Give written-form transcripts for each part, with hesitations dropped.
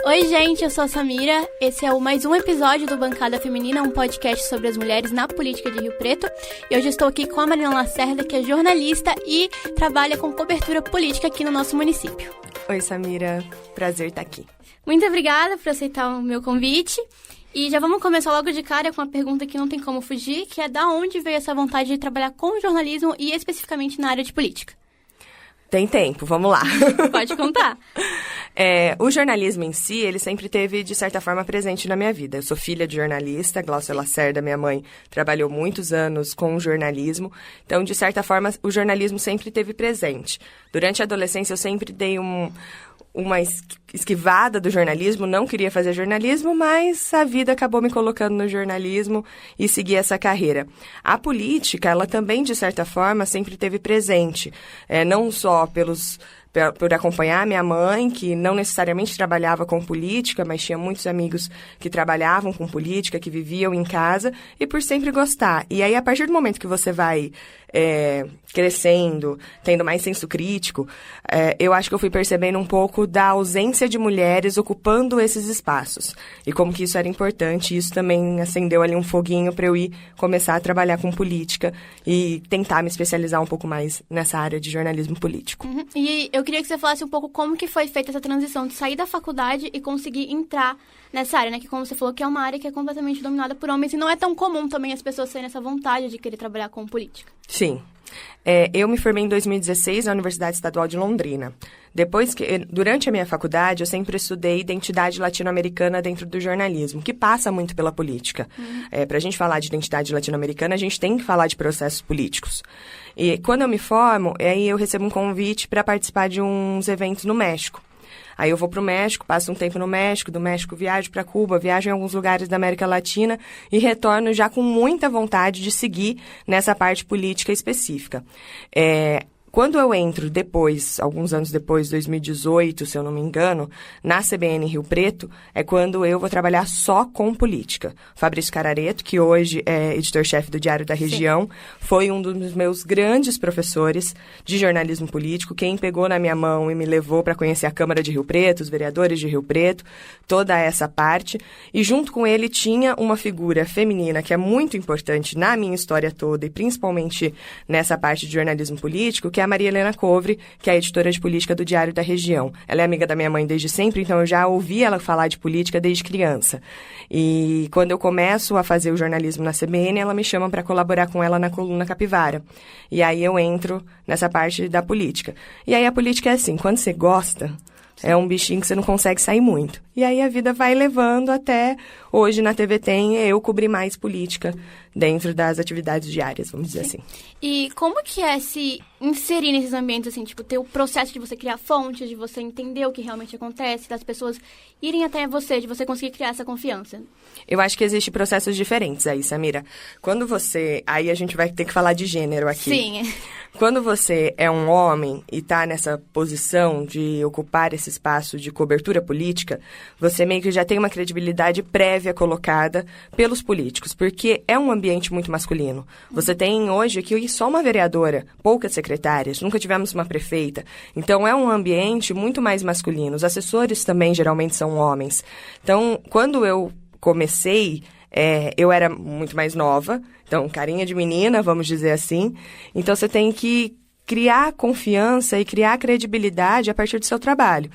Oi, gente, eu sou a Samira. Esse é mais um episódio do Bancada Feminina, um podcast sobre as mulheres na política de Rio Preto. E hoje eu estou aqui com a Marina Lacerda, que é jornalista e trabalha com cobertura política aqui no nosso município. Oi, Samira. Prazer estar aqui. Muito obrigada por aceitar o meu convite. E já vamos começar logo de cara com uma pergunta que não tem como fugir, que é da onde veio essa vontade de trabalhar com jornalismo e especificamente na área de política? Tem tempo, vamos lá. Pode contar. O jornalismo em si, ele sempre teve, de certa forma, presente na minha vida. Eu sou filha de jornalista, Glaucia Lacerda, minha mãe, trabalhou muitos anos com jornalismo. Então, de certa forma, o jornalismo sempre teve presente. Durante a adolescência, eu sempre dei uma esquivada do jornalismo, não queria fazer jornalismo, mas a vida acabou me colocando no jornalismo e segui essa carreira. A política, ela também, de certa forma, sempre teve presente, não só por acompanhar minha mãe, que não necessariamente trabalhava com política, mas tinha muitos amigos que trabalhavam com política, que viviam em casa, e por sempre gostar. E aí, a partir do momento que você vai crescendo, tendo mais senso crítico, eu acho que eu fui percebendo um pouco da ausência de mulheres ocupando esses espaços. E como que isso era importante, isso também acendeu ali um foguinho para eu ir começar a trabalhar com política e tentar me especializar um pouco mais nessa área de jornalismo político. Uhum. E eu queria que você falasse um pouco como que foi feita essa transição de sair da faculdade e conseguir entrar nessa área, né? Que como você falou, que é uma área que é completamente dominada por homens e não é tão comum também as pessoas terem essa vontade de querer trabalhar com política. Sim. Eu me formei em 2016 na Universidade Estadual de Londrina. Durante a minha faculdade, eu sempre estudei identidade latino-americana dentro do jornalismo, que passa muito pela política. Para a gente falar de identidade latino-americana, a gente tem que falar de processos políticos. E quando eu me formo, aí eu recebo um convite para participar de uns eventos no México. Aí eu vou para o México, passo um tempo no México, do México viajo para Cuba, viajo em alguns lugares da América Latina e retorno já com muita vontade de seguir nessa parte política específica. Quando eu entro depois, alguns anos depois, 2018, se eu não me engano, na CBN Rio Preto, é quando eu vou trabalhar só com política. Fabrício Carareto, que hoje é editor-chefe do Diário da Região, sim, foi um dos meus grandes professores de jornalismo político, quem pegou na minha mão e me levou para conhecer a Câmara de Rio Preto, os vereadores de Rio Preto, toda essa parte. E junto com ele tinha uma figura feminina que é muito importante na minha história toda, e principalmente nessa parte de jornalismo político, que é a Maria Helena Covre, que é a editora de política do Diário da Região. Ela é amiga da minha mãe desde sempre, então eu já ouvi ela falar de política desde criança. E quando eu começo a fazer o jornalismo na CBN, ela me chama para colaborar com ela na coluna Capivara. E aí eu entro nessa parte da política. E aí a política é assim, quando você gosta, é um bichinho que você não consegue sair muito. E aí a vida vai levando até hoje na TV Tem eu cobrir mais política dentro das atividades diárias, vamos dizer assim. E como que é se inserir nesses ambientes, assim, tipo, ter o processo de você criar fontes, de você entender o que realmente acontece, das pessoas irem até você, de você conseguir criar essa confiança? Eu acho que existem processos diferentes aí, Samira. Aí a gente vai ter que falar de gênero aqui. Sim. Quando você é um homem e tá nessa posição de ocupar esse espaço de cobertura política, você meio que já tem uma credibilidade prévia colocada pelos políticos, porque é um ambiente muito masculino. Você tem hoje aqui só uma vereadora, poucas secretárias, nunca tivemos uma prefeita. Então, é um ambiente muito mais masculino. Os assessores também geralmente são homens. Então, quando eu comecei, eu era muito mais nova, então carinha de menina, vamos dizer assim. Então você tem que criar confiança e criar credibilidade a partir do seu trabalho.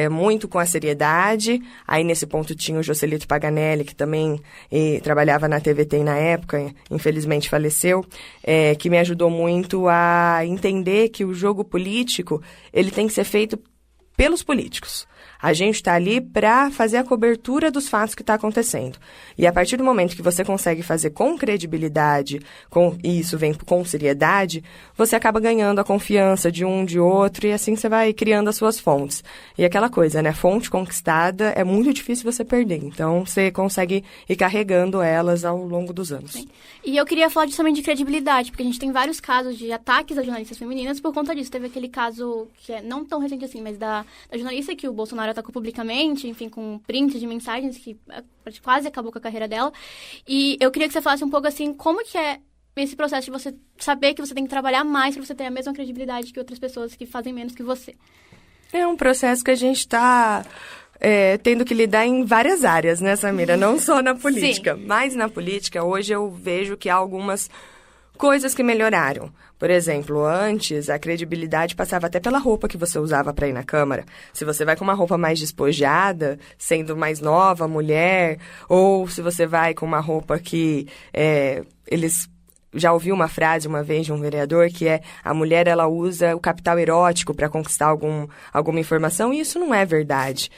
Muito com a seriedade. Aí nesse ponto tinha o Joselito Paganelli, que também trabalhava na TV Tem na época, infelizmente faleceu, que me ajudou muito a entender que o jogo político ele tem que ser feito pelos políticos. A gente está ali para fazer a cobertura dos fatos que está acontecendo. E a partir do momento que você consegue fazer com credibilidade, e isso vem com seriedade, você acaba ganhando a confiança de um, de outro, e assim você vai criando as suas fontes. E aquela coisa, né? Fonte conquistada é muito difícil você perder. Então, você consegue ir carregando elas ao longo dos anos. Sim. E eu queria falar também de credibilidade, porque a gente tem vários casos de ataques a jornalistas femininas por conta disso. Teve aquele caso, que é não tão recente assim, mas da jornalista que o Bolsonaro atacou publicamente, enfim, com prints de mensagens que quase acabou com a carreira dela. E eu queria que você falasse um pouco assim, como que é esse processo de você saber que você tem que trabalhar mais para você ter a mesma credibilidade que outras pessoas que fazem menos que você. É um processo que a gente está tendo que lidar em várias áreas, né, Samira? Não só na política. Sim. Mas na política, hoje eu vejo que há algumas coisas que melhoraram. Por exemplo, antes a credibilidade passava até pela roupa que você usava para ir na Câmara. Se você vai com uma roupa mais despojada, sendo mais nova, mulher, ou se você vai com uma roupa que eles... Já ouvi uma frase uma vez de um vereador que a mulher ela usa o capital erótico para conquistar alguma informação, e isso não é verdade.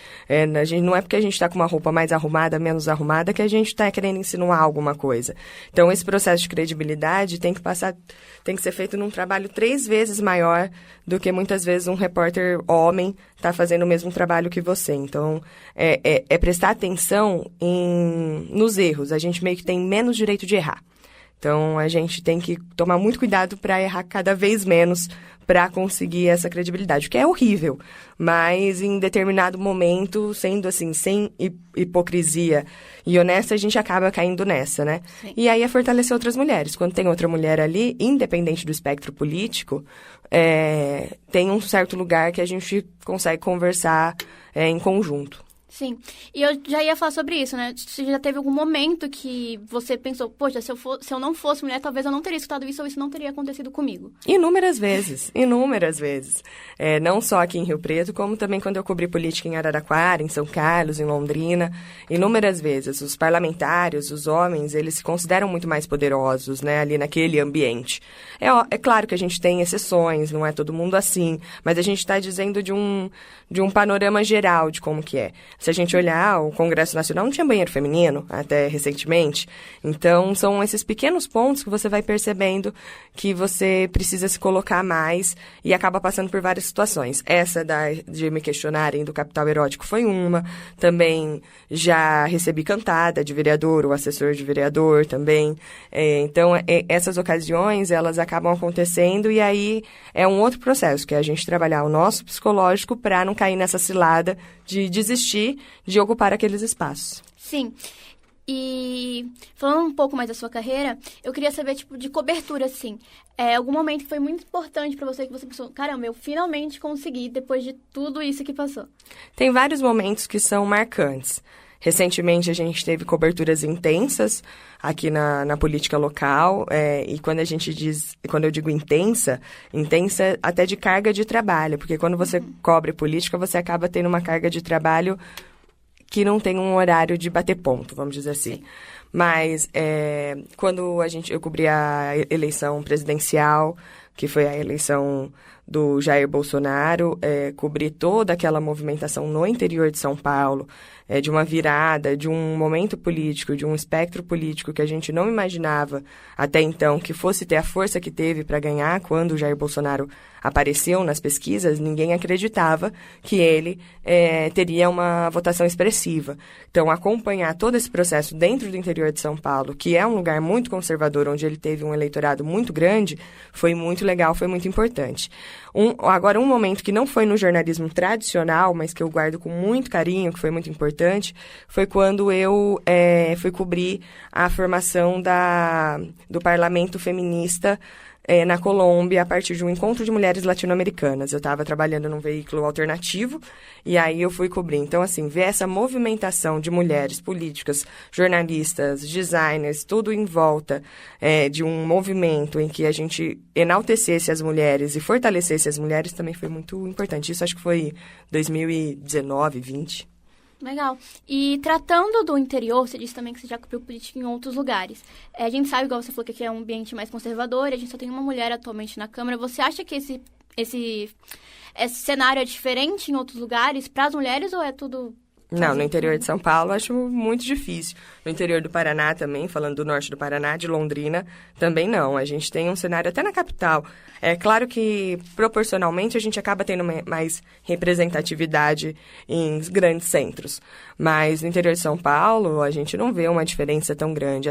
Não é porque a gente está com uma roupa mais arrumada, menos arrumada, que a gente está querendo insinuar alguma coisa. Então, esse processo de credibilidade tem que ser feito num trabalho 3 vezes maior do que muitas vezes um repórter homem está fazendo o mesmo trabalho que você. Então, é prestar atenção nos erros. A gente meio que tem menos direito de errar. Então, a gente tem que tomar muito cuidado para errar cada vez menos para conseguir essa credibilidade, o que é horrível. Mas, em determinado momento, sendo assim, sem hipocrisia e honesta, a gente acaba caindo nessa, né? Sim. E aí é fortalecer outras mulheres. Quando tem outra mulher ali, independente do espectro político, tem um certo lugar que a gente consegue conversar em conjunto. Sim, e eu já ia falar sobre isso, né? Você já teve algum momento que você pensou, poxa, se eu não fosse mulher, talvez eu não teria escutado isso ou isso não teria acontecido comigo? Inúmeras vezes. Não só aqui em Rio Preto, como também quando eu cobri política em Araraquara, em São Carlos, em Londrina. Inúmeras vezes. Os parlamentares, os homens, eles se consideram muito mais poderosos, né? Ali naquele ambiente. É claro que a gente tem exceções, não é todo mundo assim, mas a gente está dizendo de um panorama geral de como que é. Se a gente olhar, o Congresso Nacional não tinha banheiro feminino, até recentemente. Então, são esses pequenos pontos que você vai percebendo que você precisa se colocar mais e acaba passando por várias situações. Essa de me questionarem do capital erótico foi uma. Também já recebi cantada de vereador, ou assessor de vereador também. Então, essas ocasiões, elas acabam acontecendo e aí é um outro processo, que é a gente trabalhar o nosso psicológico para não cair nessa cilada de desistir de ocupar aqueles espaços. Sim. E falando um pouco mais da sua carreira, eu queria saber, de cobertura, assim. Algum momento que foi muito importante para você, que você pensou, caramba, eu finalmente consegui, depois de tudo isso que passou. Tem vários momentos que são marcantes. Recentemente, a gente teve coberturas intensas aqui na política local, e quando eu digo intensa até de carga de trabalho, porque quando você cobre política, você acaba tendo uma carga de trabalho que não tem um horário de bater ponto, vamos dizer assim. Sim. Mas quando eu cobri a eleição presidencial, que foi a eleição do Jair Bolsonaro, cobrir toda aquela movimentação no interior de São Paulo, de uma virada, de um momento político, de um espectro político que a gente não imaginava até então que fosse ter a força que teve para ganhar. Quando o Jair Bolsonaro apareceu nas pesquisas, ninguém acreditava que ele teria uma votação expressiva. Então, acompanhar todo esse processo dentro do interior de São Paulo, que é um lugar muito conservador, onde ele teve um eleitorado muito grande, foi muito legal, foi muito importante. Agora, um momento que não foi no jornalismo tradicional, mas que eu guardo com muito carinho, que foi muito importante, foi quando eu fui cobrir a formação do Parlamento Feminista na Colômbia, a partir de um encontro de mulheres latino-americanas. Eu estava trabalhando num veículo alternativo e aí eu fui cobrir. Então, assim, ver essa movimentação de mulheres políticas, jornalistas, designers, tudo em volta de um movimento em que a gente enaltecesse as mulheres e fortalecesse as mulheres também foi muito importante. Isso acho que foi 2019, 20. Legal. E tratando do interior, você disse também que você já cobriu política em outros lugares. A gente sabe, igual você falou, que aqui é um ambiente mais conservador, a gente só tem uma mulher atualmente na Câmara. Você acha que esse cenário é diferente em outros lugares para as mulheres ou é tudo... Não, no interior de São Paulo acho muito difícil. No interior do Paraná também, falando do norte do Paraná, de Londrina, também não. A gente tem um cenário até na capital. É claro que, proporcionalmente, a gente acaba tendo mais representatividade em grandes centros. Mas no interior de São Paulo, a gente não vê uma diferença tão grande.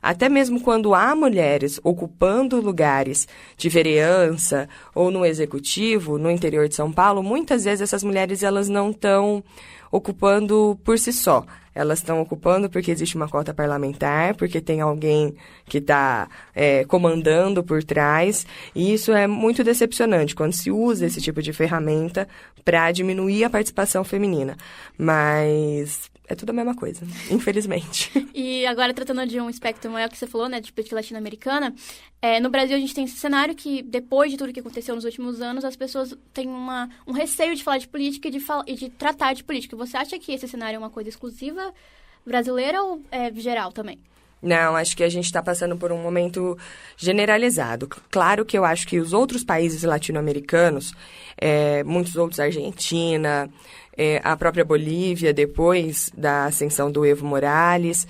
Até mesmo quando há mulheres ocupando lugares de vereança ou no executivo, no interior de São Paulo, muitas vezes essas mulheres elas não estão ocupando ocupando por si só. Elas estão ocupando porque existe uma cota parlamentar, porque tem alguém que está comandando por trás. E isso é muito decepcionante quando se usa esse tipo de ferramenta para diminuir a participação feminina. Mas é tudo a mesma coisa, infelizmente. E agora, tratando de um espectro maior que você falou, né, de política latino-americana, no Brasil a gente tem esse cenário que, depois de tudo que aconteceu nos últimos anos, as pessoas têm um receio de falar de política e de tratar de política. Você acha que esse cenário é uma coisa exclusiva brasileira ou geral também? Não, acho que a gente está passando por um momento generalizado. Claro que eu acho que os outros países latino-americanos, muitos outros, Argentina, a própria Bolívia, depois da ascensão do Evo Morales,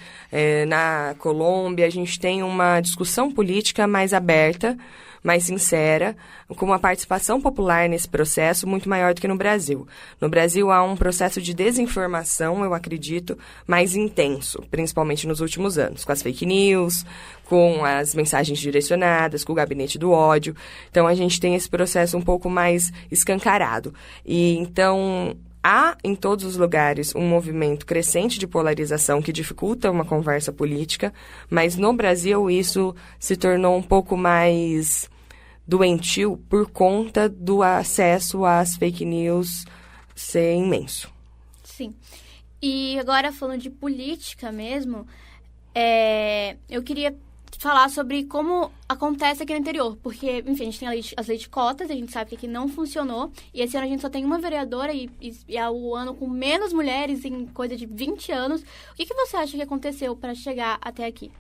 na Colômbia, a gente tem uma discussão política mais aberta, mais sincera, com uma participação popular nesse processo muito maior do que no Brasil. No Brasil há um processo de desinformação, eu acredito, mais intenso, principalmente nos últimos anos, com as fake news, com as mensagens direcionadas, com o gabinete do ódio. Então, a gente tem esse processo um pouco mais escancarado. E, então, há em todos os lugares um movimento crescente de polarização que dificulta uma conversa política, mas no Brasil isso se tornou um pouco mais doentio por conta do acesso às fake news ser imenso. Sim. E agora, falando de política mesmo, eu queria falar sobre como acontece aqui no interior, porque, enfim, a gente tem as leis de cotas, a gente sabe que aqui não funcionou, e esse ano a gente só tem uma vereadora e é o ano com menos mulheres em coisa de 20 anos. O que você acha que aconteceu para chegar até aqui?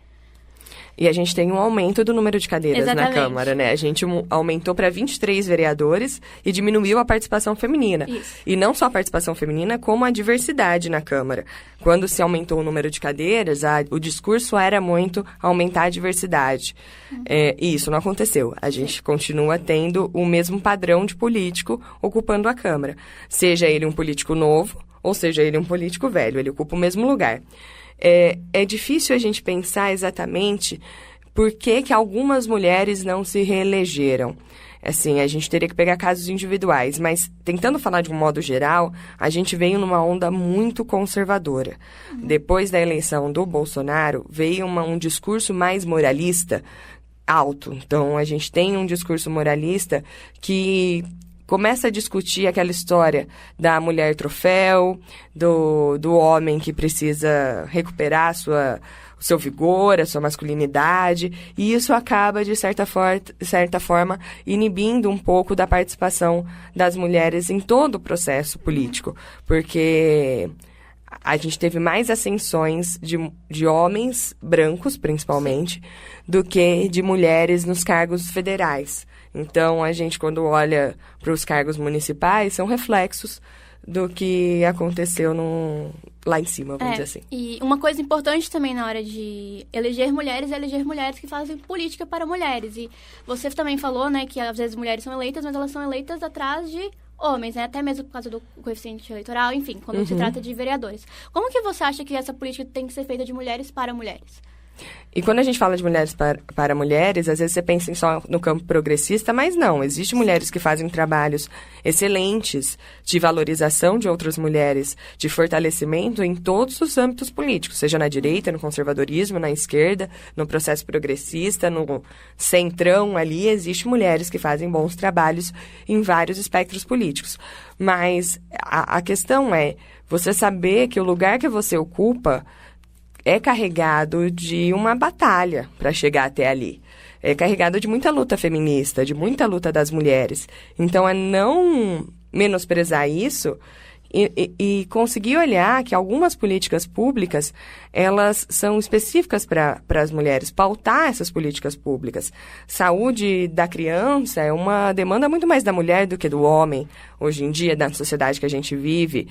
E a gente tem um aumento do número de cadeiras Exatamente. na Câmara, né? A gente aumentou para 23 vereadores e diminuiu a participação feminina. Isso. E não só a participação feminina, como a diversidade na Câmara. Quando se aumentou o número de cadeiras, o discurso era muito aumentar a diversidade. E isso não aconteceu. A gente continua tendo o mesmo padrão de político ocupando a Câmara. Seja ele um político novo, ou seja ele um político velho. Ele ocupa o mesmo lugar. É difícil a gente pensar exatamente por que algumas mulheres não se reelegeram. Assim, a gente teria que pegar casos individuais, mas tentando falar de um modo geral, a gente veio numa onda muito conservadora. Depois da eleição do Bolsonaro, veio um discurso mais moralista alto. Então, a gente tem um discurso moralista que começa a discutir aquela história da mulher troféu, do homem que precisa recuperar o seu vigor, a sua masculinidade, e isso acaba, de certa forma, inibindo um pouco da participação das mulheres em todo o processo político, porque a gente teve mais ascensões de homens brancos, principalmente, do que de mulheres nos cargos federais. Então, a gente, quando olha para os cargos municipais, são reflexos do que aconteceu lá em cima, vamos dizer assim. E uma coisa importante também na hora de eleger mulheres é eleger mulheres que fazem política para mulheres. E você também falou, né, que às vezes mulheres são eleitas, mas elas são eleitas atrás de homens, né? Até mesmo por causa do coeficiente eleitoral, enfim, quando se trata de vereadores. Como que você acha que essa política tem que ser feita de mulheres para mulheres? E quando a gente fala de mulheres para mulheres, às vezes você pensa só no campo progressista, mas não. Existem mulheres que fazem trabalhos excelentes de valorização de outras mulheres, de fortalecimento em todos os âmbitos políticos, seja na direita, no conservadorismo, na esquerda, no processo progressista, no centrão ali, existem mulheres que fazem bons trabalhos em vários espectros políticos. Mas a questão é você saber que o lugar que você ocupa é carregado de uma batalha para chegar até ali. É carregado de muita luta feminista, de muita luta das mulheres. Então, é não menosprezar isso e conseguir olhar que algumas políticas públicas, elas são específicas para as mulheres, pautar essas políticas públicas. Saúde da criança é uma demanda muito mais da mulher do que do homem, hoje em dia, na sociedade que a gente vive.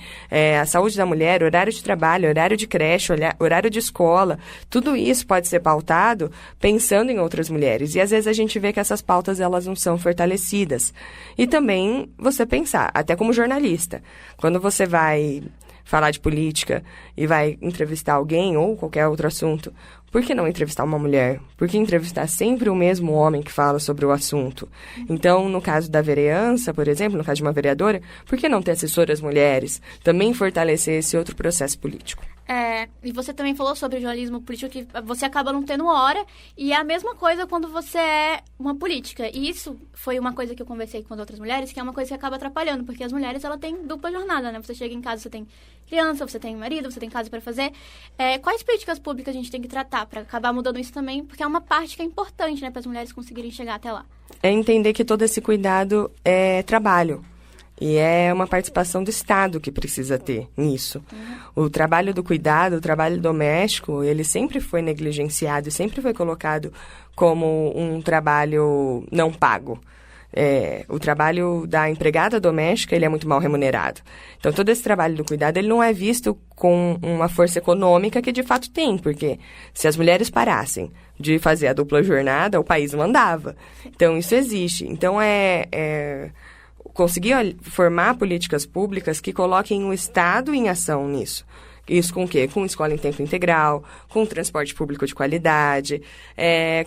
A saúde da mulher, horário de trabalho, horário de creche, horário de escola, tudo isso pode ser pautado pensando em outras mulheres. E às vezes a gente vê que essas pautas, elas não são fortalecidas. E também você pensar, até como jornalista, quando você vai falar de política e vai entrevistar alguém ou qualquer outro assunto, por que não entrevistar uma mulher? Por que entrevistar sempre o mesmo homem que fala sobre o assunto? Então, no caso da vereança, por exemplo, no caso de uma vereadora, por que não ter assessoras mulheres? Também fortalecer esse outro processo político. E você também falou sobre o jornalismo político, que você acaba não tendo hora, e é a mesma coisa quando você é uma política. E isso foi uma coisa que eu conversei com as outras mulheres, que é uma coisa que acaba atrapalhando, porque as mulheres, ela têm dupla jornada, né? Você chega em casa, você tem criança, você tem marido, você tem casa para fazer. Quais políticas públicas a gente tem que tratar para acabar mudando isso também? Porque é uma parte que é importante, né, para as mulheres conseguirem chegar até lá. É entender que todo esse cuidado é trabalho. E é uma participação do Estado que precisa ter nisso. O trabalho do cuidado, o trabalho doméstico, ele sempre foi negligenciado e sempre foi colocado como um trabalho não pago. O trabalho da empregada doméstica, ele é muito mal remunerado. Então, todo esse trabalho do cuidado, ele não é visto com uma força econômica que de fato tem, porque se as mulheres parassem de fazer a dupla jornada, o país não andava. Então, isso existe. Então, conseguir formar políticas públicas que coloquem o Estado em ação nisso. Isso com o quê? Com escola em tempo integral, com transporte público de qualidade,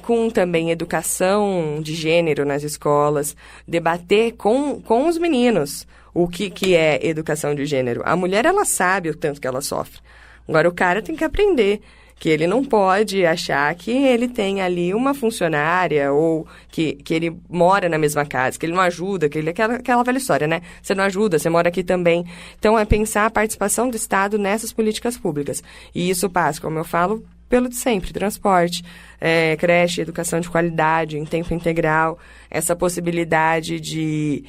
com também educação de gênero nas escolas, debater com os meninos o que é educação de gênero. A mulher, ela sabe o tanto que ela sofre. Agora, o cara tem que aprender que ele não pode achar que ele tem ali uma funcionária ou que ele mora na mesma casa, que ele não ajuda, que ele é aquela velha história, né? Você não ajuda, você mora aqui também. Então, é pensar a participação do Estado nessas políticas públicas. E isso passa, como eu falo, pelo de sempre, transporte, creche, educação de qualidade, em tempo integral, essa possibilidade de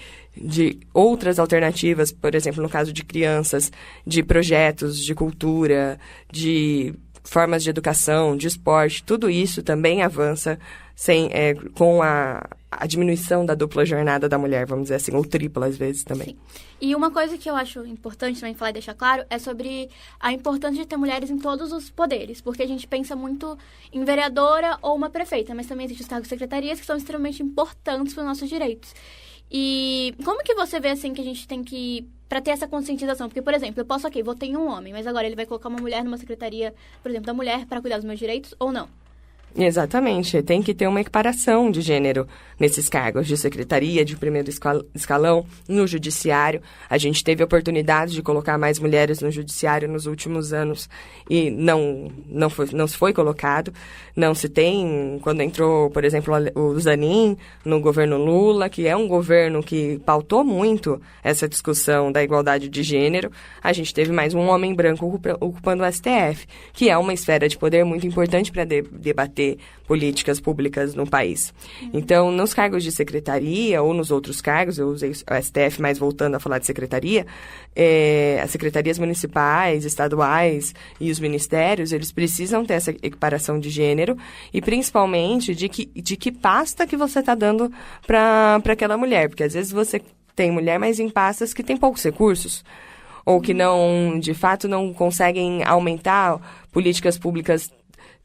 outras alternativas, por exemplo, no caso de crianças, de projetos de cultura, de formas de educação, de esporte, tudo isso também avança com a diminuição da dupla jornada da mulher, vamos dizer assim, ou tripla às vezes também. Sim. E uma coisa que eu acho importante também falar e deixar claro é sobre a importância de ter mulheres em todos os poderes, porque a gente pensa muito em vereadora ou uma prefeita, mas também existem os cargos de secretarias que são extremamente importantes para os nossos direitos. E como que você vê, assim, que a gente tem que... para ter essa conscientização? Porque, por exemplo, eu posso, votei em um homem, mas agora ele vai colocar uma mulher numa secretaria, por exemplo, da mulher para cuidar dos meus direitos ou não? Exatamente. Tem que ter uma equiparação de gênero nesses cargos de secretaria, de primeiro escalão, no judiciário. A gente teve a oportunidade de colocar mais mulheres no judiciário nos últimos anos e não se foi colocado. Não se tem, quando entrou, por exemplo, o Zanin no governo Lula, que é um governo que pautou muito essa discussão da igualdade de gênero, a gente teve mais um homem branco ocupando o STF, que é uma esfera de poder muito importante para debater políticas públicas no país. Então, nos cargos de secretaria ou nos outros cargos, eu usei o STF, mas voltando a falar de secretaria, as secretarias municipais, estaduais e os ministérios, eles precisam ter essa equiparação de gênero e principalmente de que pasta que você está dando para aquela mulher, porque às vezes você tem mulher, mas em pastas que tem poucos recursos ou que não, de fato, não conseguem aumentar políticas públicas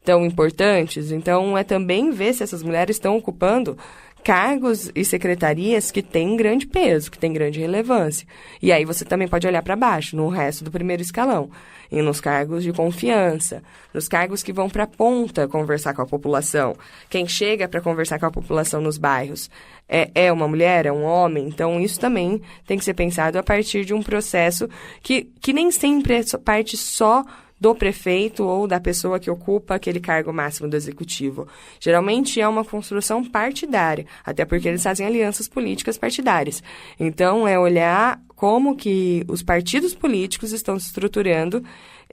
tão importantes. Então, é também ver se essas mulheres estão ocupando cargos e secretarias que têm grande peso, que têm grande relevância. E aí você também pode olhar para baixo, no resto do primeiro escalão, e nos cargos de confiança, nos cargos que vão para a ponta conversar com a população. Quem chega para conversar com a população nos bairros é uma mulher, é um homem? Então, isso também tem que ser pensado a partir de um processo que nem sempre parte só do prefeito ou da pessoa que ocupa aquele cargo máximo do executivo. Geralmente é uma construção partidária, até porque eles fazem alianças políticas partidárias. Então, é olhar como que os partidos políticos estão se estruturando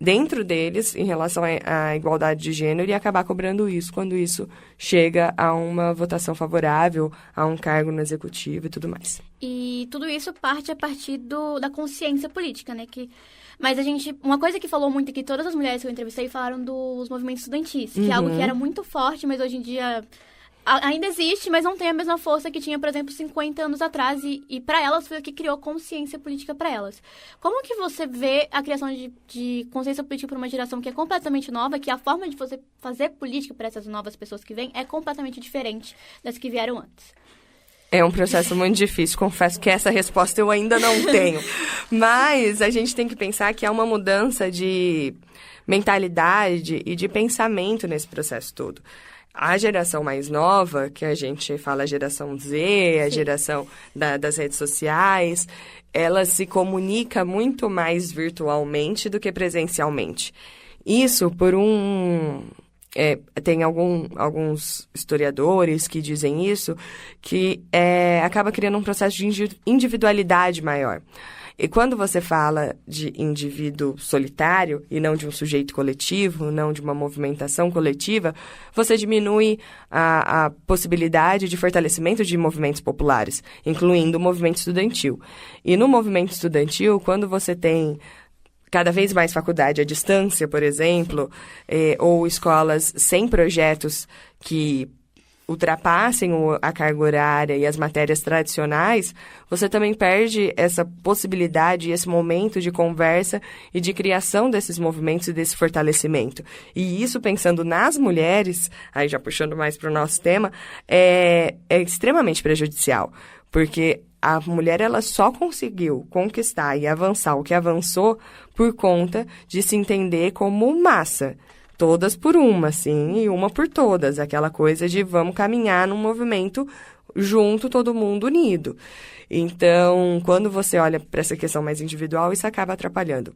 dentro deles em relação à igualdade de gênero e acabar cobrando isso quando isso chega a uma votação favorável, a um cargo no executivo e tudo mais. E tudo isso parte a partir da consciência política, né? Mas uma coisa que falou muito aqui, todas as mulheres que eu entrevistei falaram dos movimentos estudantis, que é algo que era muito forte, mas hoje em dia ainda existe, mas não tem a mesma força que tinha, por exemplo, 50 anos atrás. E para elas foi o que criou consciência política para elas. Como que você vê a criação de consciência política para uma geração que é completamente nova, que a forma de você fazer política para essas novas pessoas que vêm é completamente diferente das que vieram antes? É um processo muito difícil, confesso que essa resposta eu ainda não tenho. Mas a gente tem que pensar que há uma mudança de mentalidade e de pensamento nesse processo todo. A geração mais nova, que a gente fala a geração Z, a geração das redes sociais, ela se comunica muito mais virtualmente do que presencialmente. Isso por tem alguns historiadores que dizem isso, que acaba criando um processo de individualidade maior. E quando você fala de indivíduo solitário e não de um sujeito coletivo, não de uma movimentação coletiva, você diminui a possibilidade de fortalecimento de movimentos populares, incluindo o movimento estudantil. E no movimento estudantil, quando você tem cada vez mais faculdade à distância, por exemplo, ou escolas sem projetos que ultrapassem a carga horária e as matérias tradicionais, você também perde essa possibilidade, esse momento de conversa e de criação desses movimentos e desse fortalecimento. E isso, pensando nas mulheres, aí já puxando mais para o nosso tema, é extremamente prejudicial, porque a mulher ela só conseguiu conquistar e avançar o que avançou por conta de se entender como massa. Todas por uma, assim, e uma por todas. Aquela coisa de vamos caminhar num movimento junto, todo mundo unido. Então, quando você olha para essa questão mais individual, isso acaba atrapalhando.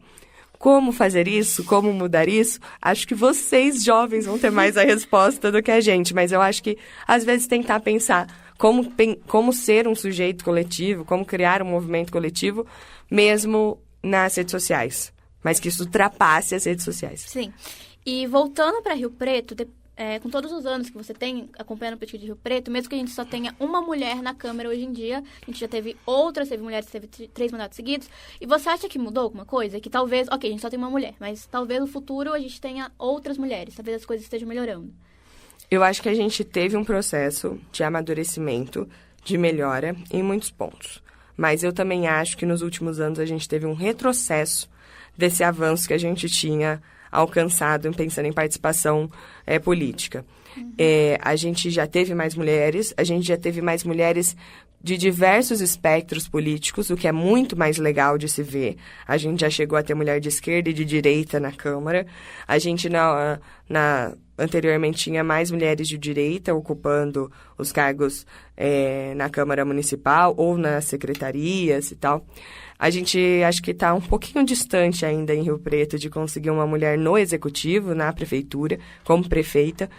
Como fazer isso? Como mudar isso? Acho que vocês, jovens, vão ter mais a resposta do que a gente. Mas eu acho que, às vezes, tentar pensar como ser um sujeito coletivo, como criar um movimento coletivo, mesmo nas redes sociais. Mas que isso ultrapasse as redes sociais. Sim. E voltando para Rio Preto, com todos os anos que você tem acompanhando a política de Rio Preto, mesmo que a gente só tenha uma mulher na Câmara hoje em dia, a gente já teve mulheres que teve 3 mandatos seguidos, e você acha que mudou alguma coisa? Que talvez, a gente só tem uma mulher, mas talvez no futuro a gente tenha outras mulheres, talvez as coisas estejam melhorando. Eu acho que a gente teve um processo de amadurecimento, de melhora em muitos pontos. Mas eu também acho que nos últimos anos a gente teve um retrocesso desse avanço que a gente tinha alcançado pensando em participação política. Uhum. A gente já teve mais mulheres, de diversos espectros políticos, o que é muito mais legal de se ver. A gente já chegou a ter mulher de esquerda e de direita na Câmara. A gente anteriormente tinha mais mulheres de direita ocupando os cargos na Câmara Municipal ou nas secretarias e tal. A gente acho que está um pouquinho distante ainda em Rio Preto de conseguir uma mulher no executivo, na prefeitura, como prefeita,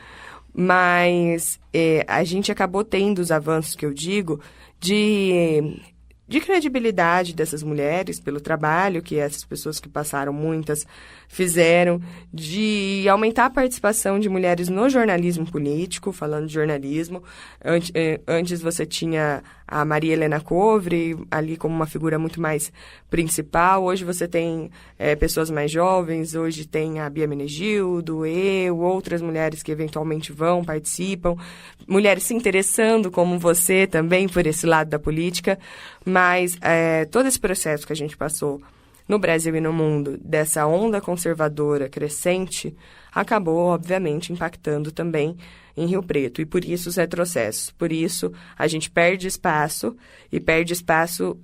mas a gente acabou tendo os avanços que eu digo de credibilidade dessas mulheres pelo trabalho que essas pessoas que passaram, muitas, fizeram, de aumentar a participação de mulheres no jornalismo político, falando de jornalismo. Antes você tinha a Maria Helena Covre ali como uma figura muito mais principal. Hoje você tem pessoas mais jovens, hoje tem a Bia Menegildo, outras mulheres que eventualmente participam, mulheres se interessando como você também por esse lado da política, mas todo esse processo que a gente passou no Brasil e no mundo, dessa onda conservadora crescente, acabou, obviamente, impactando também em Rio Preto. E por isso os retrocessos. Por isso a gente perde espaço, e perde espaço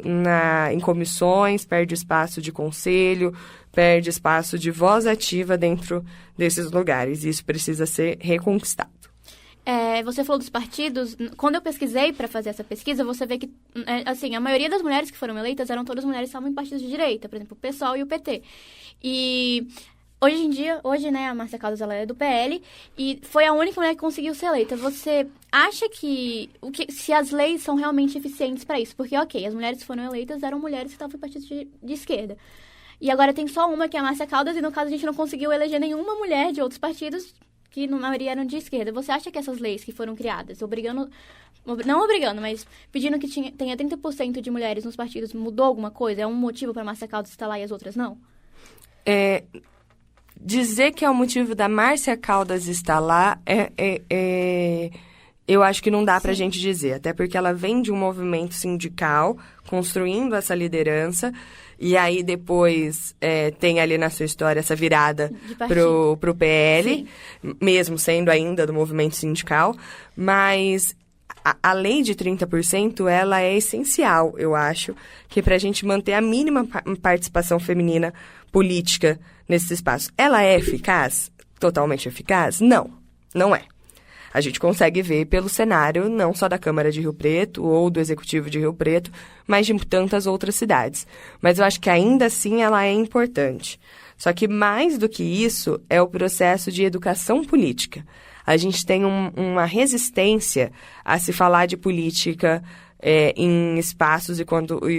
em comissões, perde espaço de conselho, perde espaço de voz ativa dentro desses lugares. E isso precisa ser reconquistado. Você falou dos partidos. Quando eu pesquisei para fazer essa pesquisa, você vê que, assim, a maioria das mulheres que foram eleitas eram todas mulheres que estavam em partidos de direita, por exemplo, o PSOL e o PT. E hoje, né, a Márcia Caldas, ela é do PL, e foi a única mulher que conseguiu ser eleita. Você acha se as leis são realmente eficientes para isso? Porque, as mulheres que foram eleitas eram mulheres que estavam em partidos de esquerda. E agora tem só uma, que é a Márcia Caldas, e no caso a gente não conseguiu eleger nenhuma mulher de outros partidos que na maioria eram de esquerda. Você acha que essas leis que foram criadas, não obrigando, mas pedindo que tenha 30% de mulheres nos partidos, mudou alguma coisa? É um motivo para a Márcia Caldas estar lá e as outras não? Dizer que é o motivo da Márcia Caldas estar lá eu acho que não dá pra gente dizer, até porque ela vem de um movimento sindical, construindo essa liderança, e aí depois tem ali na sua história essa virada pro PL, sim, mesmo sendo ainda do movimento sindical, mas a lei de 30%, ela é essencial, eu acho, que para a gente manter a mínima participação feminina política nesses espaços. Ela é eficaz? Totalmente eficaz? Não, não é. A gente consegue ver pelo cenário, não só da Câmara de Rio Preto ou do Executivo de Rio Preto, mas de tantas outras cidades. Mas eu acho que ainda assim ela é importante. Só que mais do que isso é o processo de educação política. A gente tem uma resistência a se falar de política em espaços e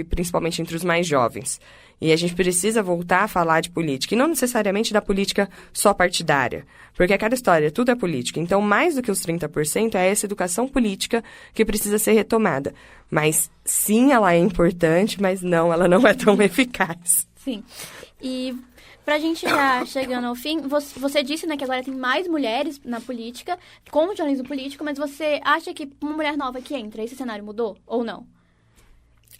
principalmente entre os mais jovens. E a gente precisa voltar a falar de política, e não necessariamente da política só partidária, porque aquela história, tudo é política. Então, mais do que os 30% é essa educação política que precisa ser retomada. Mas, sim, ela é importante, mas não, ela não é tão eficaz. Sim. E pra gente já chegando ao fim, você disse, né, que agora tem mais mulheres na política, com o jornalismo político, mas você acha que uma mulher nova que entra, esse cenário mudou ou não?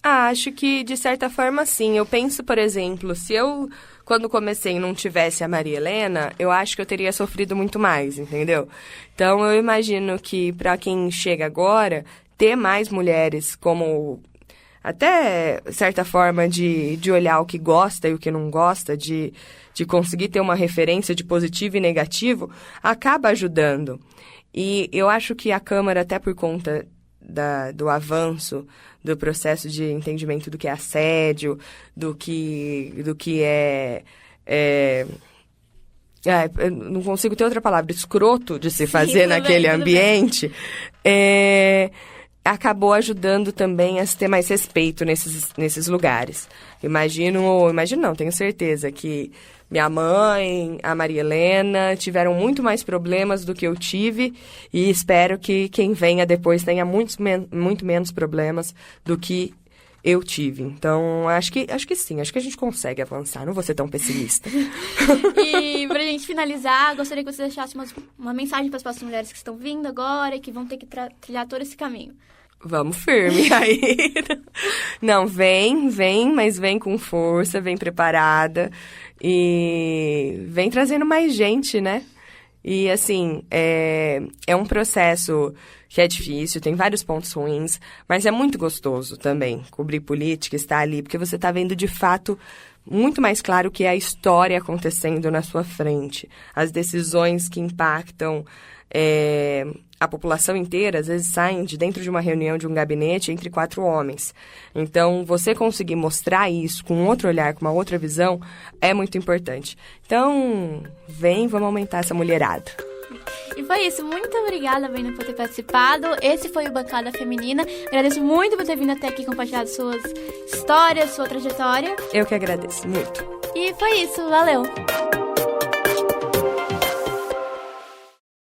Acho que, de certa forma, sim. Eu penso, por exemplo, se eu, quando comecei, não tivesse a Maria Helena, eu acho que eu teria sofrido muito mais, entendeu? Então, eu imagino que, para quem chega agora, ter mais mulheres como, até certa forma, de olhar o que gosta e o que não gosta, de conseguir ter uma referência de positivo e negativo, acaba ajudando. E eu acho que a Câmara, até por conta do avanço do processo de entendimento do que é assédio, do que eu não consigo ter outra palavra, escroto de se fazer naquele ambiente, acabou ajudando também a se ter mais respeito nesses lugares. Imagino não, tenho certeza que minha mãe, a Maria Helena, tiveram muito mais problemas do que eu tive e espero que quem venha depois tenha muito menos problemas do que eu tive. Então, acho que sim, acho que a gente consegue avançar, não vou ser tão pessimista. E pra gente finalizar, gostaria que você deixasse uma mensagem para as próximas mulheres que estão vindo agora e que vão ter que trilhar todo esse caminho. Vamos firme aí. Não, vem, mas vem com força, vem preparada e vem trazendo mais gente, né? E, assim, é um processo que é difícil, tem vários pontos ruins, mas é muito gostoso também cobrir política, estar ali, porque você está vendo, de fato, muito mais claro o que é a história acontecendo na sua frente. As decisões que impactam a população inteira, às vezes saem de dentro de uma reunião de um gabinete entre 4 homens. Então, você conseguir mostrar isso com outro olhar, com uma outra visão, é muito importante. Então, vamos aumentar essa mulherada. E foi isso. Muito obrigada, Brenda, por ter participado. Esse foi o Bancada Feminina. Agradeço muito por ter vindo até aqui compartilhar suas histórias, sua trajetória. Eu que agradeço muito. E foi isso. Valeu!